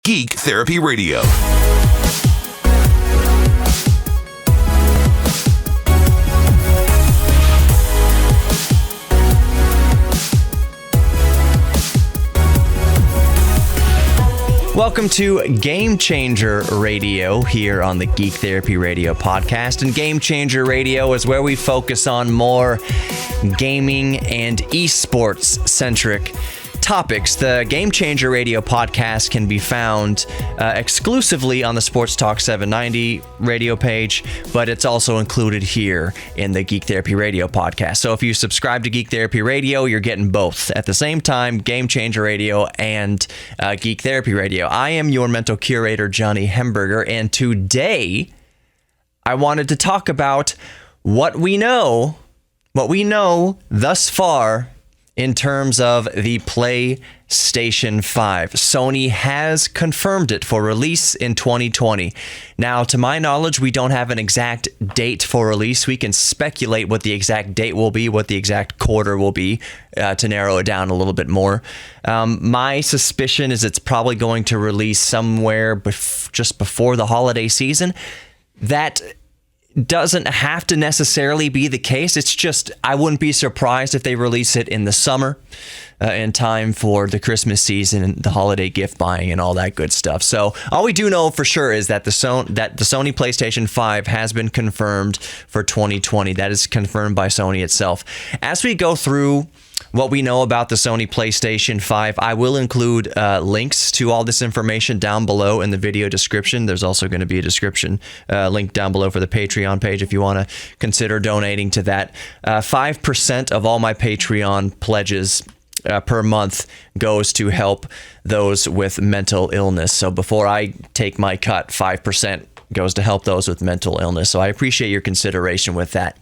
Geek Therapy Radio. Welcome to Game Changer Radio here on the Geek Therapy Radio podcast. And Game Changer Radio is where we focus on more gaming and esports centric topics. The Game Changer Radio podcast can be found exclusively on the Sports Talk 790 radio page, but it's also included here in the Geek Therapy Radio podcast. So if you subscribe to Geek Therapy Radio, you're getting both at the same time, Game Changer Radio and Geek Therapy Radio. I am your mental curator, Johnny Hemberger, and today I wanted to talk about what we know thus far in terms of the PlayStation 5. Sony has confirmed it for release in 2020. Now, to my knowledge, we don't have an exact date for release. We can speculate what the exact date will be, what the exact quarter will be, to narrow it down a little bit more. My suspicion is it's probably going to release somewhere just before the holiday season. That doesn't have to necessarily be the case. It's just, I wouldn't be surprised if they release it in the summer, in time for the Christmas season and the holiday gift buying and all that good stuff. So all we do know for sure is that the Sony PlayStation 5 has been confirmed for 2020. That is confirmed by Sony itself. As we go through what we know about the Sony PlayStation 5, I will include links to all this information down below in the video description. There's also going to be a description link down below for the Patreon page if you want to consider donating to that. 5% of all my Patreon pledges per month goes to help those with mental illness. So before I take my cut, 5% goes to help those with mental illness. So I appreciate your consideration with that.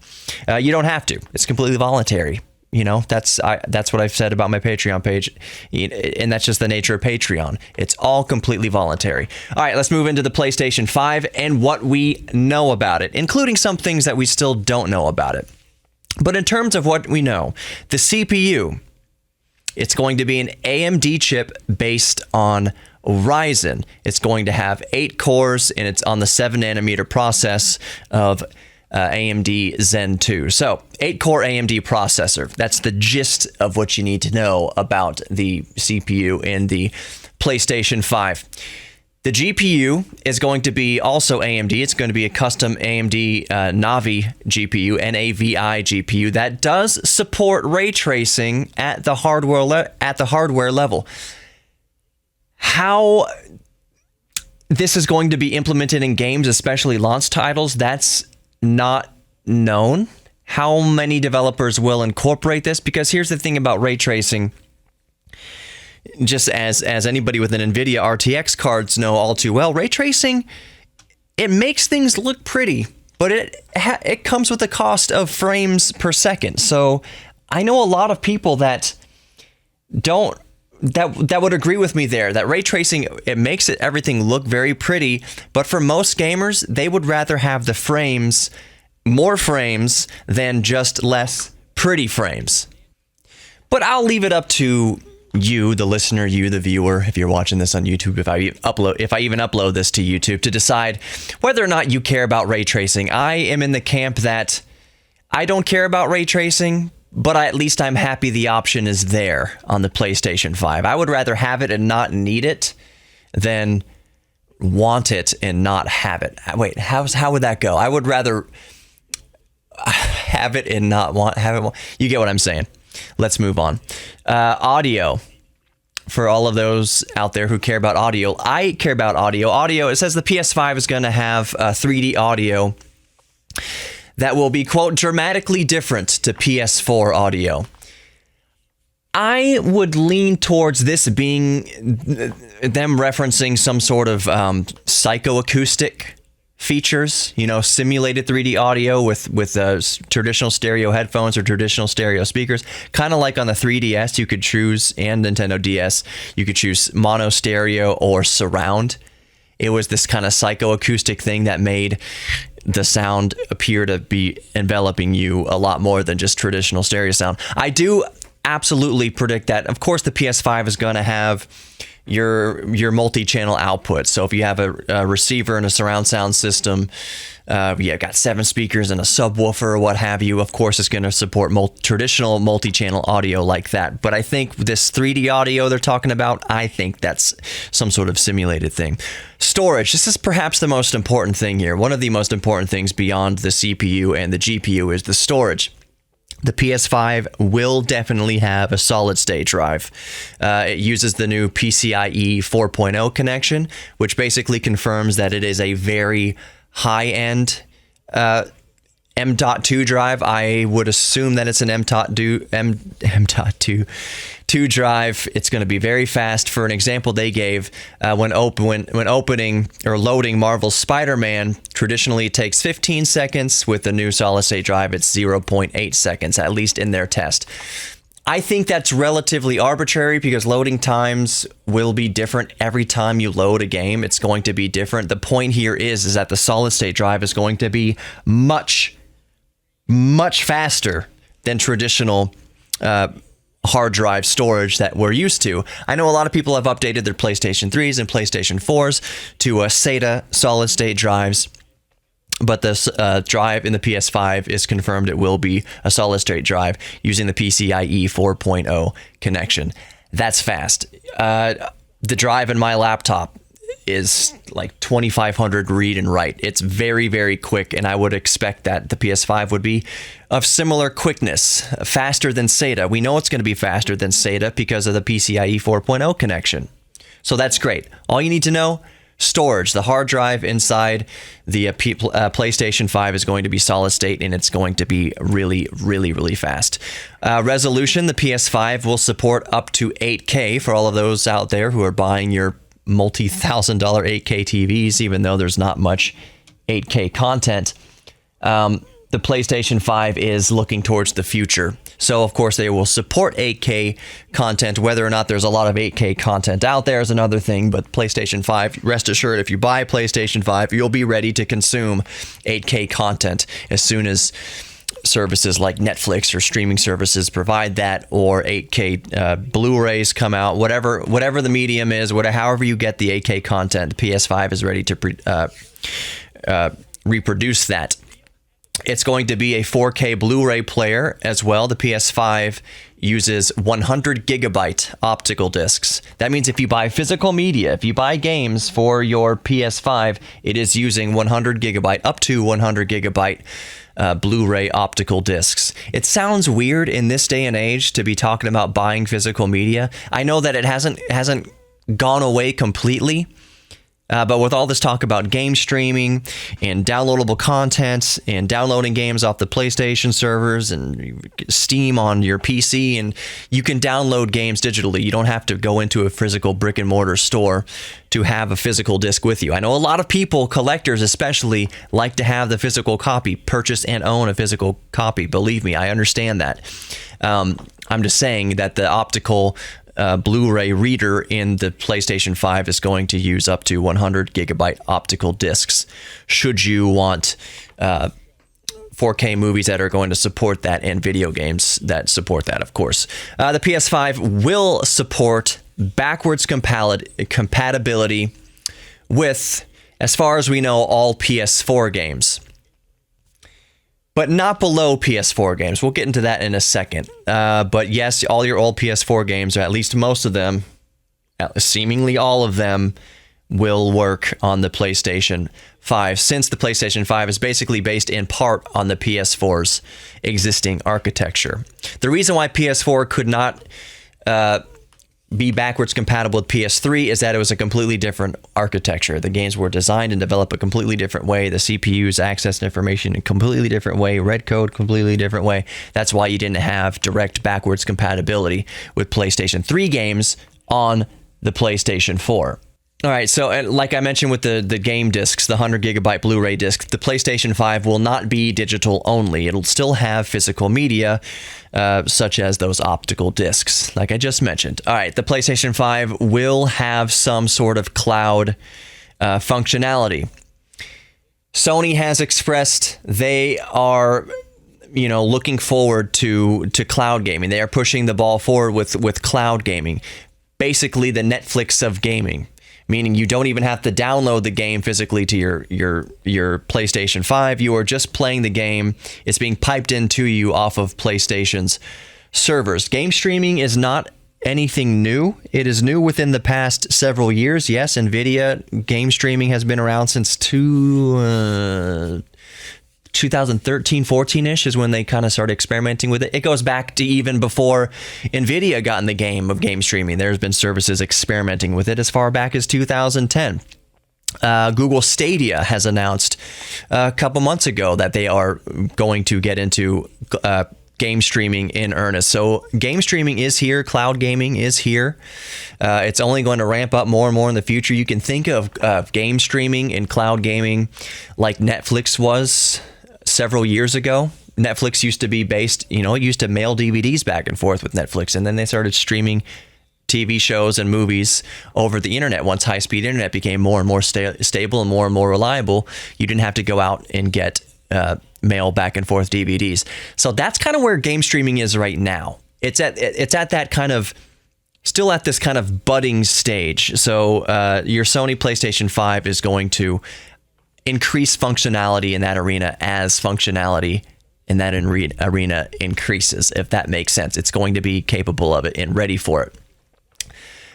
You don't have to. It's completely voluntary. You know, that's what I've said about my Patreon page, and that's just the nature of Patreon. It's all completely voluntary. All right, let's move into the PlayStation 5 and what we know about it, including some things that we still don't know about it. But in terms of what we know, the CPU, it's going to be an AMD chip based on Ryzen. It's going to have 8 cores, and it's on the 7nm process of AMD Zen 2. So 8-core AMD processor. That's the gist of what you need to know about the CPU in the PlayStation 5. The GPU is going to be also AMD. It's going to be a custom AMD Navi GPU, NAVI GPU that does support ray tracing at the hardware level. How this is going to be implemented in games, especially launch titles, that's not known. How many developers will incorporate this? Because here's the thing about ray tracing. Just as anybody with an NVIDIA RTX cards know all too well, ray tracing, it makes things look pretty, but it comes with a cost of frames per second. So I know a lot of people that would agree with me there, that ray tracing, it makes everything look very pretty, but for most gamers, they would rather have the more frames than just less pretty frames. But I'll leave it up to you, the listener, you, the viewer, if you're watching this on YouTube, if I even upload this to YouTube, to decide whether or not you care about ray tracing. I am in the camp that I don't care about ray tracing, but at least I'm happy the option is there on the PlayStation 5. I would rather have it and not need it than want it and not have it. Wait, how would that go? I would rather have it and not have it. You get what I'm saying. Let's move on. Audio. For all of those out there who care about audio, I care about audio. Audio, it says the PS5 is going to have 3D audio that will be, quote, dramatically different to PS4 audio. I would lean towards this being them referencing some sort of psychoacoustic features, simulated 3D audio with traditional stereo headphones or traditional stereo speakers, kind of like on the 3DS you could choose, and Nintendo DS, you could choose mono stereo or surround. It was this kind of psychoacoustic thing that made the sound appear to be enveloping you a lot more than just traditional stereo sound. I do absolutely predict that. Of course, the PS5 is going to have your multi-channel output. So if you have a receiver and a surround sound system, got 7 speakers and a subwoofer or what have you, of course it's going to support traditional multi-channel audio like that. But I think this 3D audio they're talking about, I think that's some sort of simulated thing. Storage, this is perhaps the most important thing here. One of the most important things beyond the CPU and the GPU is the storage. The PS5 will definitely have a solid-state drive. It uses the new PCIe 4.0 connection, which basically confirms that it is a very high-end M.2 drive. I would assume that it's an M.2 drive. It's going to be very fast. For an example they gave, when opening or loading Marvel's Spider-Man, traditionally it takes 15 seconds. With the new solid-state drive, it's 0.8 seconds, at least in their test. I think that's relatively arbitrary because loading times will be different every time you load a game. It's going to be different. The point here is that the solid-state drive is going to be much faster than traditional hard drive storage that we're used to. I know a lot of people have updated their PlayStation 3s and PlayStation 4s to SATA solid-state drives, but this drive in the PS5 is confirmed it will be a solid-state drive using the PCIe 4.0 connection. That's fast. The drive in my laptop is like 2,500 read and write. It's very, very quick, and I would expect that the PS5 would be of similar quickness, faster than SATA. We know it's going to be faster than SATA because of the PCIe 4.0 connection. So that's great. All you need to know, storage. The hard drive inside the PlayStation 5 is going to be solid state, and it's going to be really, really, really fast. Resolution, the PS5 will support up to 8K for all of those out there who are buying your multi-$1,000 8K TVs, even though there's not much 8K content. The PlayStation 5 is looking towards the future. So, of course, they will support 8K content. Whether or not there's a lot of 8K content out there is another thing, but PlayStation 5, rest assured, if you buy a PlayStation 5, you'll be ready to consume 8K content as soon as services like Netflix or streaming services provide that, or 8K Blu-rays come out. Whatever the medium is, however you get the 8K content, the PS5 is ready to reproduce that. It's going to be a 4K Blu-ray player as well. The PS5 uses 100 gigabyte optical discs. That means if you buy physical media, if you buy games for your PS5, it is using 100 gigabyte, up to 100 gigabyte Blu-ray optical discs. It sounds weird in this day and age to be talking about buying physical media. I know that it hasn't gone away completely. But with all this talk about game streaming and downloadable content and downloading games off the PlayStation servers and Steam on your PC, and you can download games digitally. You don't have to go into a physical brick and mortar store to have a physical disc with you. I know a lot of people, collectors especially, like to have the physical copy, purchase and own a physical copy. Believe me, I understand that. I'm just saying that the optical Blu-ray reader in the PlayStation 5 is going to use up to 100 gigabyte optical discs. Should you want 4K movies that are going to support that, and video games that support that, of course. The PS5 will support backwards compatibility with, as far as we know, all PS4 games. But not below PS4 games. We'll get into that in a second. But yes, all your old PS4 games, or at least most of them, seemingly all of them, will work on the PlayStation 5, since the PlayStation 5 is basically based in part on the PS4's existing architecture. The reason why PS4 could not be backwards compatible with PS3 is that it was a completely different architecture. The games were designed and developed a completely different way. The CPUs accessed information in a completely different way. Red code, completely different way. That's why you didn't have direct backwards compatibility with PlayStation 3 games on the PlayStation 4. All right, so like I mentioned with the game discs, the 100 gigabyte Blu-ray disc, the PlayStation 5 will not be digital only. It'll still have physical media, such as those optical discs, like I just mentioned. All right, the PlayStation 5 will have some sort of cloud functionality. Sony has expressed they are, looking forward to cloud gaming. They are pushing the ball forward with cloud gaming. basically the Netflix of gaming, meaning you don't even have to download the game physically to your PlayStation 5. You are just playing the game. It's being piped into you off of PlayStation's servers. Game streaming is not anything new. It is new within the past several years. Yes, NVIDIA game streaming has been around since 2013, 14-ish is when they kind of started experimenting with it. It goes back to even before NVIDIA got in the game of game streaming. There's been services experimenting with it as far back as 2010. Google Stadia has announced a couple months ago that they are going to get into game streaming in earnest. So game streaming is here. Cloud gaming is here. It's only going to ramp up more and more in the future. You can think of game streaming and cloud gaming like Netflix was several years ago. Netflix used to be based, it used to mail DVDs back and forth with Netflix, and then they started streaming TV shows and movies over the internet. Once high-speed internet became more and more stable and more reliable, you didn't have to go out and get mail back and forth DVDs. So that's kind of where game streaming is right now. It's at that kind of, still at this kind of budding stage. So your Sony PlayStation 5 is going to increase functionality in that arena as functionality in that arena increases, if that makes sense. It's going to be capable of it and ready for it.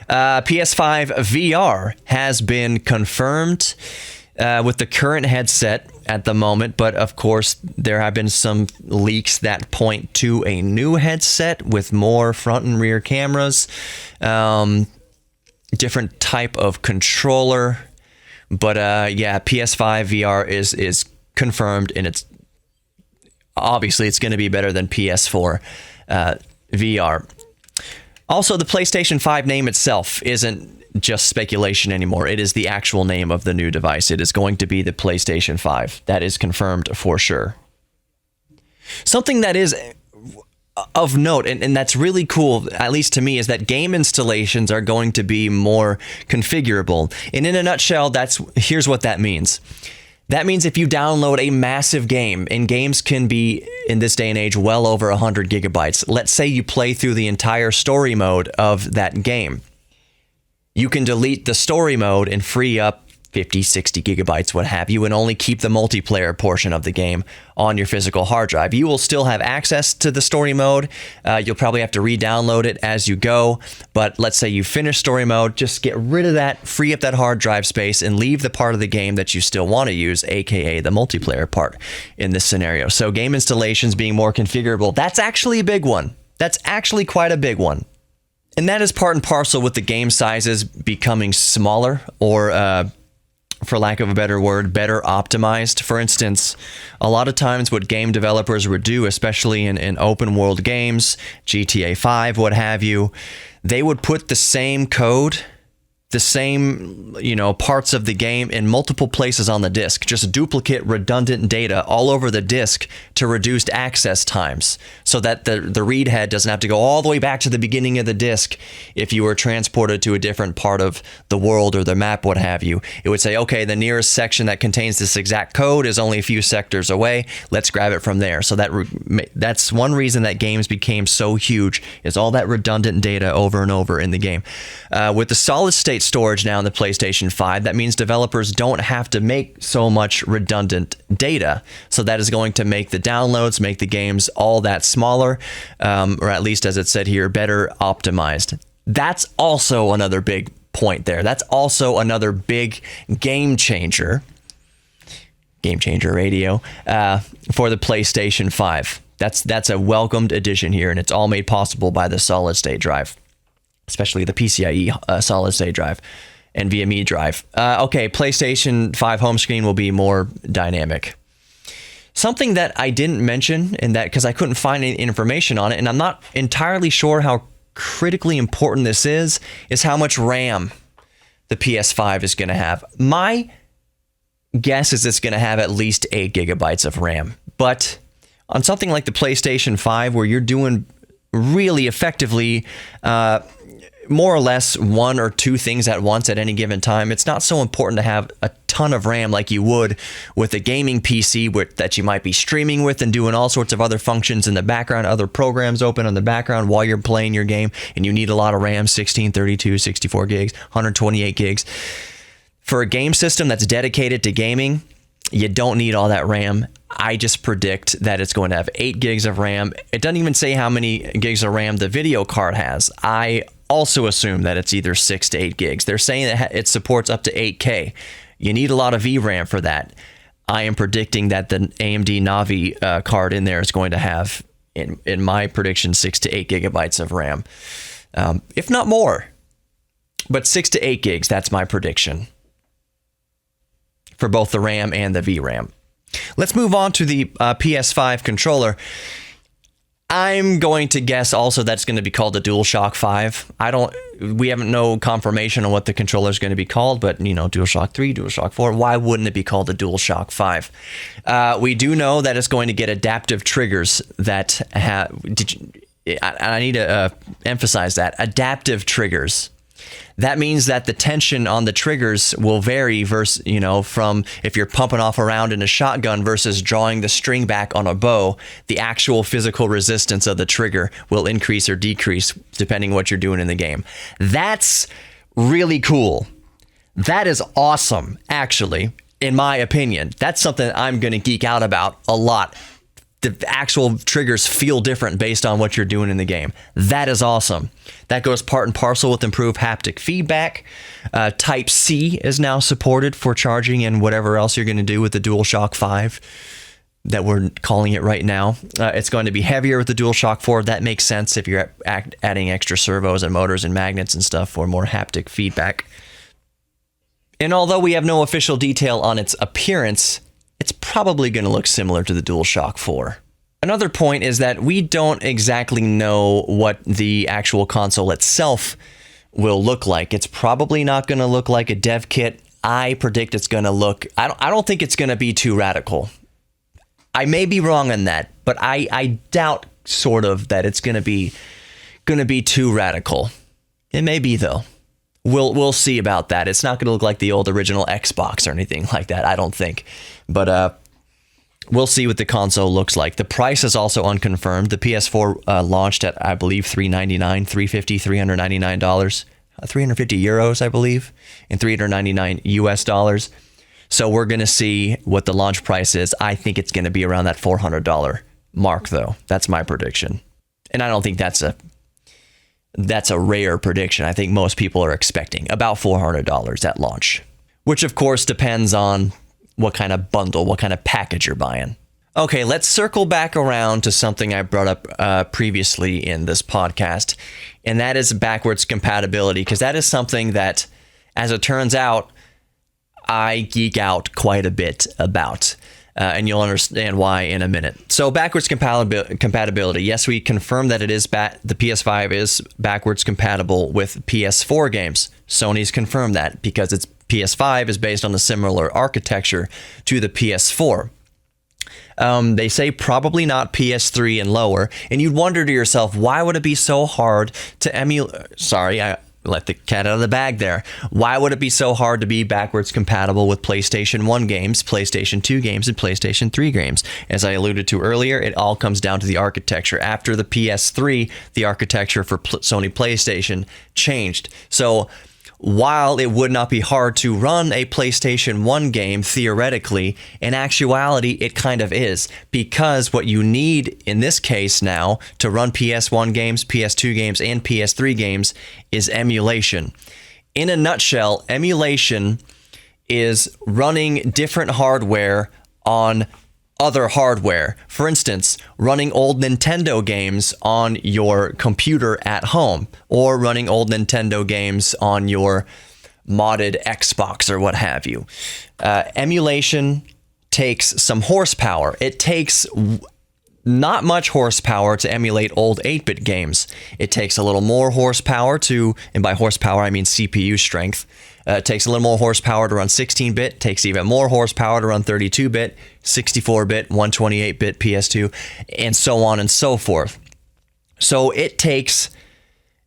PS5 VR has been confirmed with the current headset at the moment, but of course there have been some leaks that point to a new headset with more front and rear cameras, different type of controller, but PS5 VR is confirmed, and it's obviously it's going to be better than PS4 VR. Also, the PlayStation 5 name itself isn't just speculation anymore. It is the actual name of the new device. It is going to be the PlayStation 5. That is confirmed for sure. Something that is of note, and that's really cool, at least to me, is that game installations are going to be more configurable. And in a nutshell, here's what that means. That means if you download a massive game, and games can be, in this day and age, well over 100 gigabytes. Let's say you play through the entire story mode of that game. You can delete the story mode and free up 50, 60 gigabytes, what have you, and only keep the multiplayer portion of the game on your physical hard drive. You will still have access to the story mode. You'll probably have to re-download it as you go, but let's say you finish story mode, just get rid of that, free up that hard drive space, and leave the part of the game that you still want to use, aka the multiplayer part in this scenario. So game installations being more configurable, that's actually a big one. That's actually quite a big one. And that is part and parcel with the game sizes becoming smaller, or for lack of a better word, better optimized. For instance, a lot of times what game developers would do, especially in open world games, GTA 5, what have you, they would put the same code, the same, parts of the game in multiple places on the disk, just duplicate redundant data all over the disk to reduce access times, so that the read head doesn't have to go all the way back to the beginning of the disk if you were transported to a different part of the world or the map, what have you. It would say, okay, the nearest section that contains this exact code is only a few sectors away. Let's grab it from there. So that's one reason that games became so huge, is all that redundant data over and over in the game. With the solid state storage now in the PlayStation 5, that means developers don't have to make so much redundant data. So that is going to make the downloads, make the games all that smaller, or at least, as it said here, better optimized. That's also another big point there. That's also another big game changer radio, for the PlayStation 5. That's a welcomed addition here, and it's all made possible by the solid state drive, especially the PCIe solid state drive and NVMe drive. Okay, PlayStation 5 home screen will be more dynamic. Something that I didn't mention, in that because I couldn't find any information on it, and I'm not entirely sure how critically important this is how much RAM the PS5 is going to have. My guess is it's going to have at least 8 gigabytes of RAM. But on something like the PlayStation 5, where you're doing really effectively more or less one or two things at once at any given time, it's not so important to have a ton of RAM like you would with a gaming PC that you might be streaming with and doing all sorts of other functions in the background, other programs open in the background while you're playing your game, and you need a lot of RAM, 16, 32, 64 gigs, 128 gigs. For a game system that's dedicated to gaming, you don't need all that RAM. I just predict that it's going to have 8 gigs of RAM. It doesn't even say how many gigs of RAM the video card has. I also assume that it's either 6 to 8 gigs. They're saying that it supports up to 8K. You need a lot of VRAM for that. I am predicting that the AMD Navi card in there is going to have, in my prediction, 6 to 8 gigabytes of RAM, if not more. But 6 to 8 gigs, that's my prediction for both the RAM and the VRAM. Let's move on to the PS5 controller. I'm going to guess also that's going to be called the DualShock 5. We haven't no confirmation on what the controller is going to be called, but DualShock 3, DualShock 4, why wouldn't it be called the DualShock 5? We do know that it's going to get adaptive triggers that I need to emphasize that. Adaptive triggers. That means that the tension on the triggers will vary from if you're pumping off a round in a shotgun versus drawing the string back on a bow. The actual physical resistance of the trigger will increase or decrease depending what you're doing in the game. That's really cool. That is awesome, actually, in my opinion. That's something I'm going to geek out about a lot. The actual triggers feel different based on what you're doing in the game. That is awesome. That goes part and parcel with improved haptic feedback. Type-C is now supported for charging and whatever else you're going to do with the DualShock 5 that we're calling it right now. It's going to be heavier with the DualShock 4. That makes sense if you're adding extra servos and motors and magnets and stuff for more haptic feedback. And although we have no official detail on its appearance, it's probably going to look similar to the DualShock 4. Another point is that we don't exactly know what the actual console itself will look like. It's probably not going to look like a dev kit. I predict it's going to look... I don't think it's going to be too radical. I may be wrong on that, but I doubt sort of that it's going to be too radical. It may be, though. We'll see about that. It's not going to look like the old original Xbox or anything like that, I don't think. But we'll see what the console looks like. The price is also unconfirmed. The PS4 launched at, I believe, $399, $399, 350 euros, I believe, and $399 US dollars. So we're going to see what the launch price is. I think it's going to be around that $400 mark, though. That's my prediction. And I don't think that's a rare prediction. I think most people are expecting about $400 at launch, which of course depends on what kind of bundle, what kind of package you're buying. Okay, let's circle back around to something I brought up previously in this podcast, and that is backwards compatibility, because that is something that, as it turns out, I geek out quite a bit about. And you'll understand why in a minute. So backwards compatibility. Yes, we confirmed that it is the PS5 is backwards compatible with PS4 games. Sony's confirmed that because its PS5 is based on a similar architecture to the PS4. They say probably not PS3 and lower. And you'd wonder to yourself, why would it be so hard to emulate? Sorry, I let the cat out of the bag there. Why would it be so hard to be backwards compatible with PlayStation 1 games, PlayStation 2 games, and PlayStation 3 games? As I alluded to earlier, it all comes down to the architecture. After the PS3, the architecture for Sony PlayStation changed. So while it would not be hard to run a PlayStation 1 game, theoretically, in actuality, it kind of is. Because what you need in this case now to run PS1 games, PS2 games, and PS3 games is emulation. In a nutshell, emulation is running different hardware on other hardware. For instance, running old Nintendo games on your computer at home, or running old Nintendo games on your modded Xbox or what have you. Emulation takes some horsepower. It takes not much horsepower to emulate old 8-bit games. It takes a little more horsepower and by horsepower I mean CPU strength. It takes a little more horsepower to run 16-bit, takes even more horsepower to run 32-bit, 64-bit, 128-bit PS2, and so on and so forth. So it takes,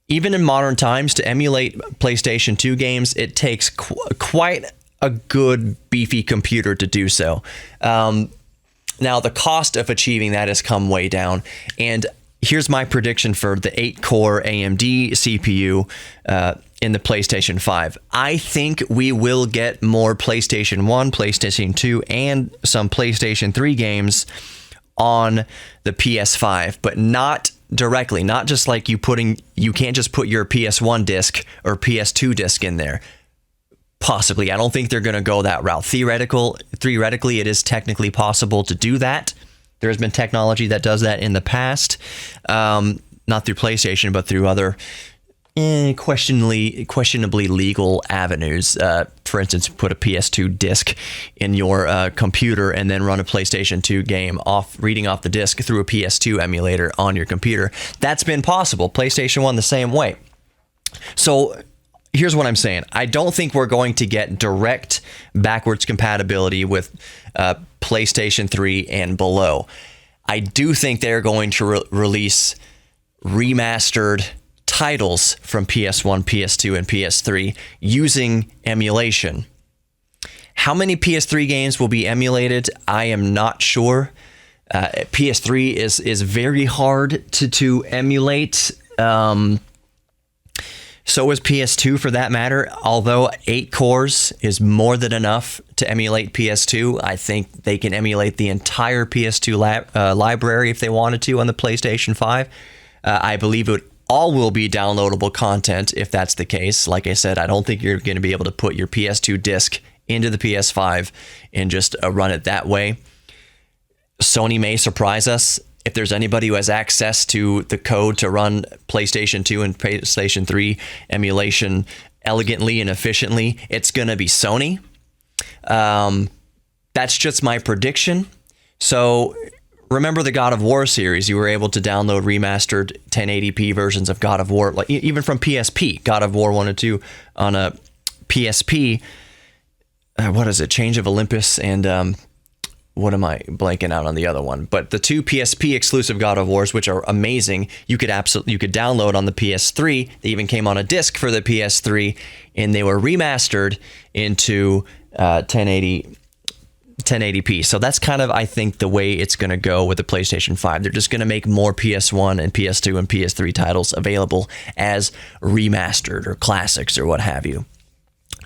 even in modern times, to emulate PlayStation 2 games, it takes quite a good beefy computer to do so. Now, the cost of achieving that has come way down. And here's my prediction for the 8-core AMD CPU in the PlayStation 5. I think we will get more PlayStation 1, PlayStation 2, and some PlayStation 3 games on the PS5, but not directly. Not just like you can't just put your PS1 disc or PS2 disc in there. Possibly. I don't think they're going to go that route. Theoretically, it is technically possible to do that. There has been technology that does that in the past, not through PlayStation, but through other questionably legal avenues. For instance, put a PS2 disc in your computer and then run a PlayStation 2 game reading off the disc through a PS2 emulator on your computer. That's been possible. PlayStation 1 the same way. So here's what I'm saying. I don't think we're going to get direct backwards compatibility with PlayStation 3 and below. I do think they're going to release remastered titles from PS1, PS2, and PS3 using emulation. How many PS3 games will be emulated? I am not sure. PS3 is very hard to emulate. So is PS2 for that matter. Although 8 cores is more than enough to emulate PS2, I think they can emulate the entire PS2 library if they wanted to on the PlayStation 5. I believe it all will be downloadable content if that's the case. Like I said, I don't think you're going to be able to put your PS2 disc into the PS5 and just run it that way. Sony may surprise us. If there's anybody who has access to the code to run PlayStation 2 and PlayStation 3 emulation elegantly and efficiently, it's going to be Sony. That's just my prediction. So remember the God of War series. You were able to download remastered 1080p versions of God of War, like even from PSP, God of War 1 and 2 on a PSP. What is it? Change of Olympus and what am I blanking out on the other one? But the 2 PSP exclusive God of Wars, which are amazing, you could download on the PS3. They even came on a disc for the PS3, and they were remastered into 1080p. So that's kind of, I think, the way it's going to go with the PlayStation 5. They're just going to make more PS1 and PS2 and PS3 titles available as remastered or classics or what have you.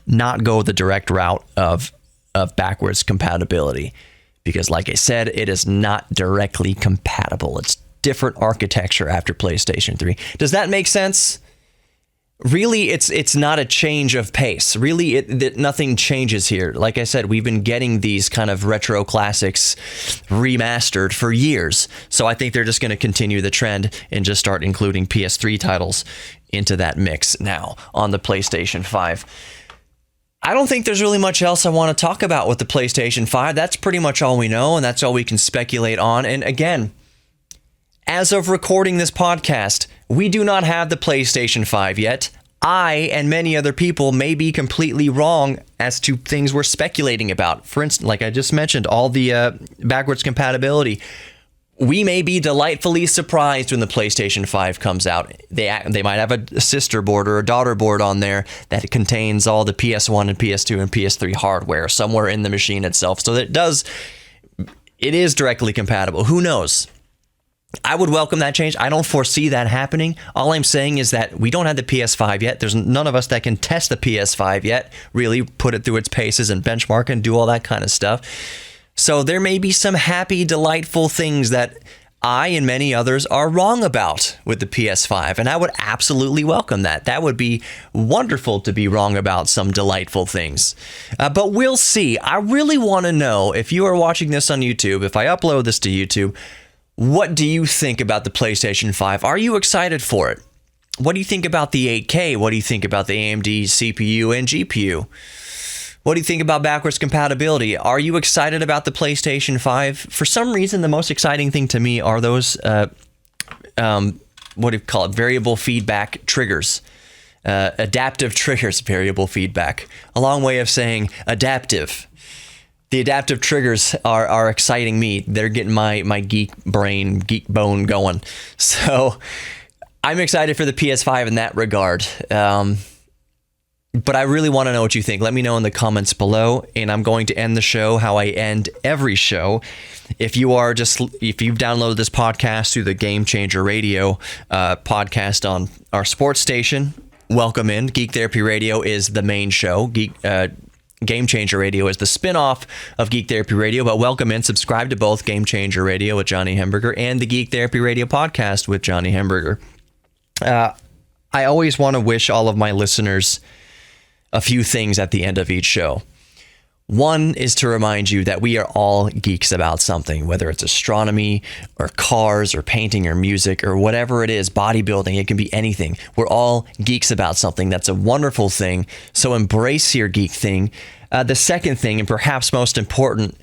Not go the direct route of backwards compatibility. Because like I said, it is not directly compatible. It's different architecture after PlayStation 3. Does that make sense? Really, it's not a change of pace. Really, nothing changes here. Like I said, we've been getting these kind of retro classics remastered for years. So I think they're just going to continue the trend and just start including PS3 titles into that mix now on the PlayStation 5. I don't think there's really much else I want to talk about with the PlayStation 5. That's pretty much all we know, and that's all we can speculate on. And again, as of recording this podcast, we do not have the PlayStation 5 yet. I and many other people may be completely wrong as to things we're speculating about. For instance, like I just mentioned, all the backwards compatibility. We may be delightfully surprised when the PlayStation 5 comes out. They might have a sister board or a daughter board on there that contains all the PS1 and PS2 and PS3 hardware somewhere in the machine itself. So that it is directly compatible. Who knows? I would welcome that change. I don't foresee that happening. All I'm saying is that we don't have the PS5 yet. There's none of us that can test the PS5 yet, really put it through its paces and benchmark and do all that kind of stuff. So there may be some happy, delightful things that I and many others are wrong about with the PS5, and I would absolutely welcome that. That would be wonderful to be wrong about some delightful things. But we'll see. I really want to know, if you are watching this on YouTube, if I upload this to YouTube, what do you think about the PlayStation 5? Are you excited for it? What do you think about the 8K? What do you think about the AMD CPU and GPU? What do you think about backwards compatibility? Are you excited about the PlayStation 5? For some reason, the most exciting thing to me are those, what do you call it, variable feedback triggers. Adaptive triggers, variable feedback. A long way of saying adaptive. The adaptive triggers are exciting me. They're getting my geek brain, geek bone going. So I'm excited for the PS5 in that regard. But I really want to know what you think. Let me know in the comments below, and I'm going to end the show how I end every show. If you've downloaded this podcast through the Game Changer Radio podcast on our sports station, welcome in. Geek Therapy Radio is the main show. Game Changer Radio is the spinoff of Geek Therapy Radio, but welcome in. Subscribe to both Game Changer Radio with Johnny Hamburger and the Geek Therapy Radio podcast with Johnny Hamburger. I always want to wish all of my listeners a few things at the end of each show. One is to remind you that we are all geeks about something, whether it's astronomy or cars or painting or music or whatever it is, bodybuilding, it can be anything. We're all geeks about something. That's a wonderful thing. So embrace your geek thing. The second thing, and perhaps most important,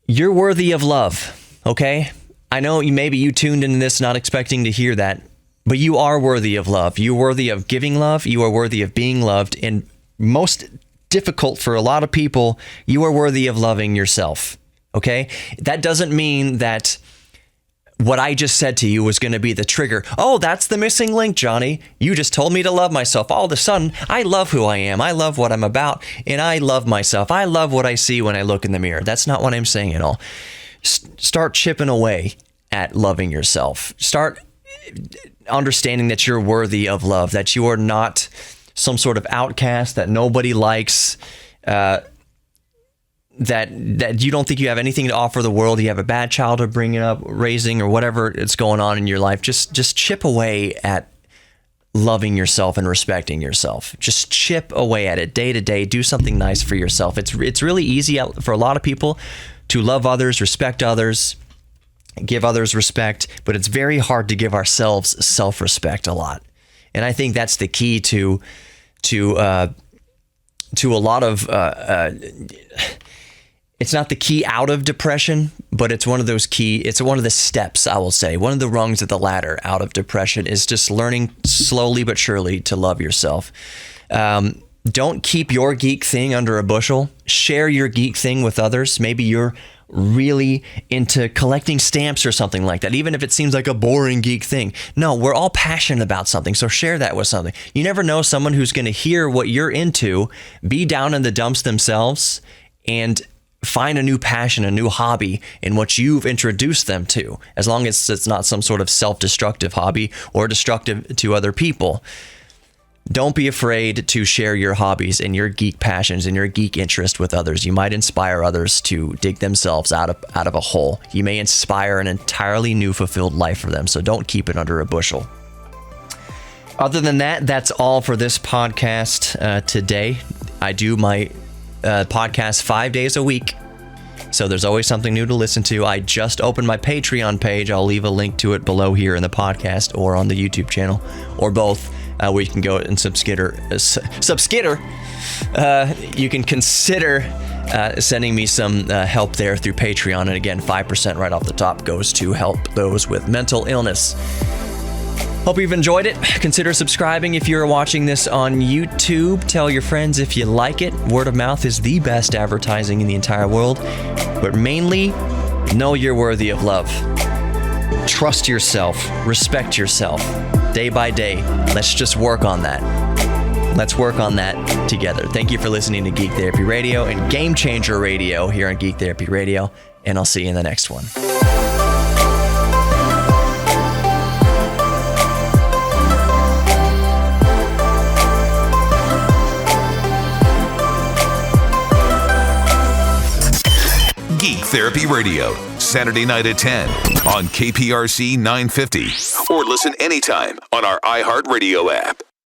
you're worthy of love, okay? I know maybe you tuned into this not expecting to hear that, but you are worthy of love. You're worthy of giving love. You are worthy of being loved. And most difficult for a lot of people, you are worthy of loving yourself. Okay? That doesn't mean that what I just said to you was going to be the trigger. Oh, that's the missing link, Johnny. You just told me to love myself. All of a sudden, I love who I am. I love what I'm about. And I love myself. I love what I see when I look in the mirror. That's not what I'm saying at all. Start chipping away at loving yourself. Start understanding that you're worthy of love, that you are not some sort of outcast that nobody likes, that you don't think you have anything to offer the world. You have a bad childhood raising, or whatever it's going on in your life. Just chip away at loving yourself and respecting yourself. Just chip away at it day to day. Do something nice for yourself. It's really easy for a lot of people to love others, respect others, give others respect, but it's very hard to give ourselves self-respect a lot. And I think that's the key to a lot of it's not the key out of depression, but it's one of the steps, I will say. One of the rungs of the ladder out of depression is just learning slowly but surely to love yourself. Don't keep your geek thing under a bushel. Share your geek thing with others. Maybe you're really into collecting stamps or something like that, even if it seems like a boring geek thing. No, we're all passionate about something, so share that with something. You never know someone who's going to hear what you're into, be down in the dumps themselves, and find a new passion, a new hobby in what you've introduced them to, as long as it's not some sort of self-destructive hobby or destructive to other people. Don't be afraid to share your hobbies and your geek passions and your geek interest with others. You might inspire others to dig themselves out of a hole. You may inspire an entirely new fulfilled life for them, so don't keep it under a bushel. Other than that, that's all for this podcast today. I do my podcast 5 days a week, so there's always something new to listen to. I just opened my Patreon page. I'll leave a link to it below here in the podcast or on the YouTube channel, or both. Where you can go and subskitter. You can consider sending me some help there through Patreon. And again, 5% right off the top goes to help those with mental illness. Hope you've enjoyed it. Consider subscribing if you're watching this on YouTube. Tell your friends if you like it. Word of mouth is the best advertising in the entire world. But mainly, know you're worthy of love. Trust yourself. Respect yourself. Day by day, let's just work on that. Let's work on that together. Thank you for listening to Geek Therapy Radio and Game Changer Radio here on Geek Therapy Radio, and I'll see you in the next one. Geek Therapy Radio, Saturday night at 10 on KPRC 950. Or listen anytime on our iHeartRadio app.